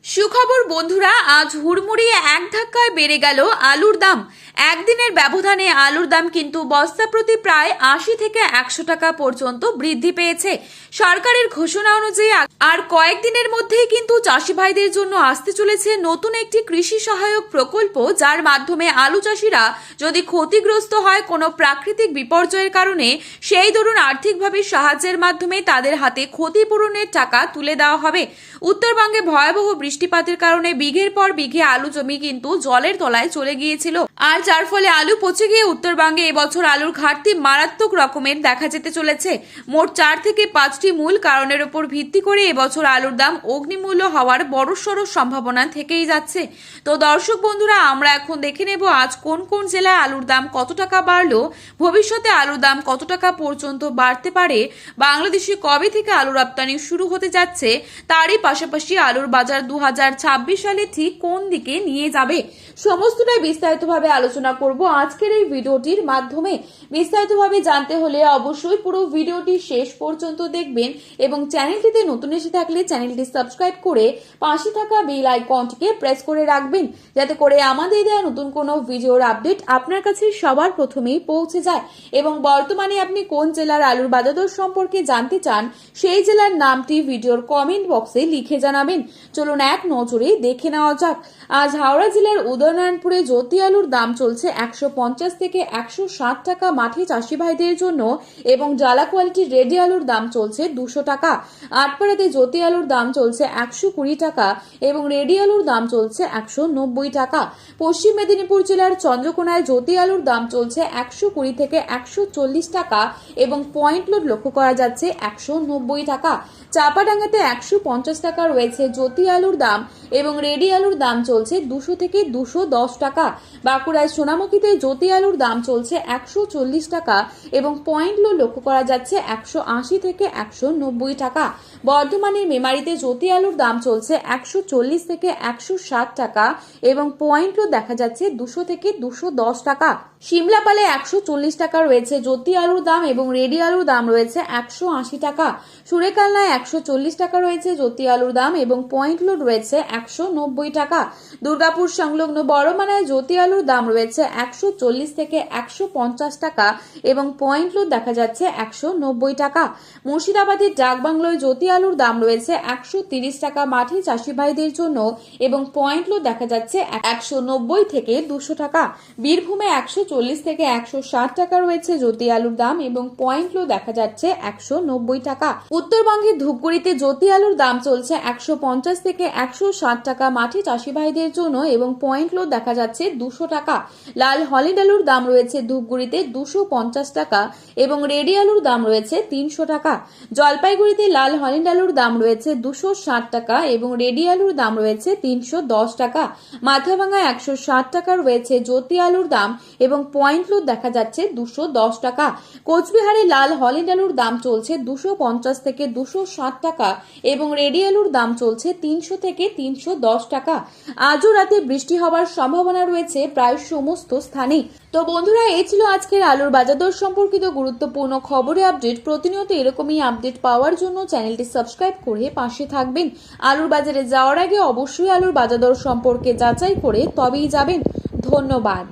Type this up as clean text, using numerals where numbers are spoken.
সুখবর বন্ধুরা, আজ হুড়মুড়িয়ে এক ধাক্কায় বেড়ে গেল আলুর দাম। একদিনের ব্যবধানে আলুর দাম কিন্তু বস্তা প্রতি প্রায় ৮০ থেকে ১০০ টাকা পর্যন্ত বৃদ্ধি পেয়েছে। সরকারের ঘোষণা অনুযায়ী আর কয়েকদিনের মধ্যেই কিন্তু চাষি ভাইদের জন্য আসতে চলেছে নতুন একটি কৃষি সহায়ক প্রকল্প, যার মাধ্যমে আলু চাষিরা যদি ক্ষতিগ্রস্ত হয় কোনো প্রাকৃতিক বিপর্যয়ের কারণে, সেই দরুন আর্থিকভাবে সাহায্যের মাধ্যমে তাদের হাতে ক্ষতিপূরণের টাকা তুলে দেওয়া হবে। উত্তরবঙ্গে ভয়াবহ বৃষ্টিপাতের কারণে বিঘের পর বিঘে আলু জমি কিন্তু জলের তলায় চলে গিয়েছিল, আর যার ফলে আলু পচে গিয়ে উত্তরবঙ্গে এবছর আলুর ঘাটতি মারাত্মক রকমের দেখা যেতে চলেছে। মোট ৪ থেকে ৫টি মূল কারণের উপর ভিত্তি করে এবছর আলুর দাম অগ্নিমূল্য হওয়ার বড়সড় সম্ভাবনা থেকেই যাচ্ছে। তো দর্শক বন্ধুরা, আমরা এখন দেখে নেব আজ কোন কোন জেলায় আলুর দাম কত টাকা বাড়লো, ভবিষ্যতে আলুর দাম কত টাকা পর্যন্ত বাড়তে পারে, বাংলাদেশে কবে থেকে আলু রপ্তানি শুরু হতে যাচ্ছে, তারই পাশাপাশি আলুর বাজার 2026 সালে ঠিক কোন দিকে নিয়ে যাবে, সমস্তটাই বিস্তারিতভাবে আলোচনা করব আজকের এই ভিডিওটির মাধ্যমে। বিস্তারিতভাবে জানতে হলে অবশ্যই পুরো ভিডিওটি শেষ পর্যন্ত দেখবেন এবং চ্যানেলটিতে নতুন এসে থাকলে চ্যানেলটি সাবস্ক্রাইব করে পাশে থাকা বেল আইকনটিকে প্রেস করে রাখবেন, যাতে করে আমাদের দেওয়া নতুন কোনো ভিডিওর আপডেট আপনার কাছে সবার প্রথমেই পৌঁছে যায়। এবং বর্তমানে আপনি কোন জেলার আলুর বাজার দর সম্পর্কে জানতে চান, সেই জেলার নামটি ভিডিওর কমেন্ট বক্সে লিখে জানাবেন। চলুন এক নজরে দেখে নেওয়া যাক। আজ হাওড়া জেলার উদয়নারায়ণপুরে জ্যোতি আলুর দাম চলছে ১৫০ থেকে ১৬০ টাকা মাঠে চাষি ভাইদের জন্য, এবং জ্বালা কোয়ালিটির রেডি আলুর দাম চলছে ২০০ টাকা। আটপাড়াতে জ্যোতি আলুর দাম চলছে ১২০ টাকা এবং রেডি আলুর দাম চলছে ১৯০ টাকা। পশ্চিম মেদিনীপুর জেলার চন্দ্রকোনায় জ্যোতি আলুর দাম চলছে ১২০ থেকে ১৪০ টাকা এবং পয়েন্ট লোড লক্ষ্য করা যাচ্ছে ১৯০ টাকা। চাপাডাঙ্গাতে ১৫০ টাকা রয়েছে জ্যোতি আলুর দাম এবং রেডি আলুর দাম চলছে ২০০ থেকে ২১০ টাকা। বাঁকুড়ায় সোনামুখীতে জ্যোতি আলুর দাম চলছে ১৪০ টাকা এবং পয়েন্ট লোড লক্ষ্য করা যাচ্ছে ১৮০ থেকে ১৯০ টাকা। বর্ধমানের মেমারিতে জ্যোতি আলুর দাম চলছে ১৪০ থেকে ১৬০ টাকা এবং পয়েন্ট লোড দেখা যাচ্ছে ২০০ থেকে ২১০ টাকা। সিমলাপালে ১৪০ টাকা রয়েছে জ্যোতি আলুর দাম এবং রেডি আলুর দাম রয়েছে ১৮০ টাকা। সুরেকালনায় ১৪০ টাকা রয়েছে জ্যোতি আলুর দাম এবং পয়েন্ট লোড রয়েছে ১৯০ টাকা। দুর্গাপুর সংলগ্ন বড়মানায় জ্যোতি আলুর দাম রয়েছে ১৪০ থেকে ১৫০ টাকা এবং পয়েন্ট লোড দেখা যাচ্ছে ১৯০ টাকা। মুর্শিদাবাদের ডাকবাংলোয় জ্যোতি আলুর দাম রয়েছে ১৩০ টাকা মাঠে চাষি ভাইদের জন্য এবং পয়েন্ট লোড দেখা যাচ্ছে ১৯০ থেকে ২০০ টাকা। বীরভূমে ১৪০ থেকে ১৬০ টাকা রয়েছে জ্যোতি আলুর দাম এবং পয়েন্ট লোড দেখা যাচ্ছে ১৯০ টাকা। উত্তরবঙ্গের ধূপগুড়িতে জ্যোতি আলুর দাম চলছে ১৫০ থেকে ১৬০ টাকা মাঠে চাষি ভাইদের জন্য এবং পয়েন্ট লোড দেখা যাচ্ছে ২০০ টাকা। লাল হলিড আলুর দাম রয়েছে ধূপগুড়িতে ২৫০ টাকা এবং রেডি আলুর দাম রয়েছে ৩০০ টাকা। জলপাইগুড়িতে লাল হলিড আলুর দাম রয়েছে ২৬০ টাকা এবং রেডি আলুর দাম রয়েছে ৩১০ টাকা। মাথাভাঙায় ১৬০ টাকা রয়েছে জ্যোতি আলুর দাম এবং পয়েন্ট লোড দেখা যাচ্ছে ২১০ টাকা। কোচবিহারে লাল হলিড আলুর দাম চলছে ২৫০ থেকে ২৬০ টাকা এবং রেডি আলুর দাম চলছে ৩০০ থেকে ৩১০ টাকা। আজও রাতে বৃষ্টি হওয়ার সম্ভাবনা রয়েছে প্রায় সমস্ত স্থানে। তো বন্ধুরা, এই ছিল আজকের আলুর বাজার দর সম্পর্কিত গুরুত্বপূর্ণ খবরের আপডেট। প্রতিনিয়ত এরকমই আপডেট পাওয়ার জন্য চ্যানেলটি সাবস্ক্রাইব করে পাশে থাকবেন। আলুর বাজারে যাওয়ার আগে অবশ্যই আলুর বাজার দর সম্পর্কে যাচাই করে তবেই যাবেন। ধন্যবাদ।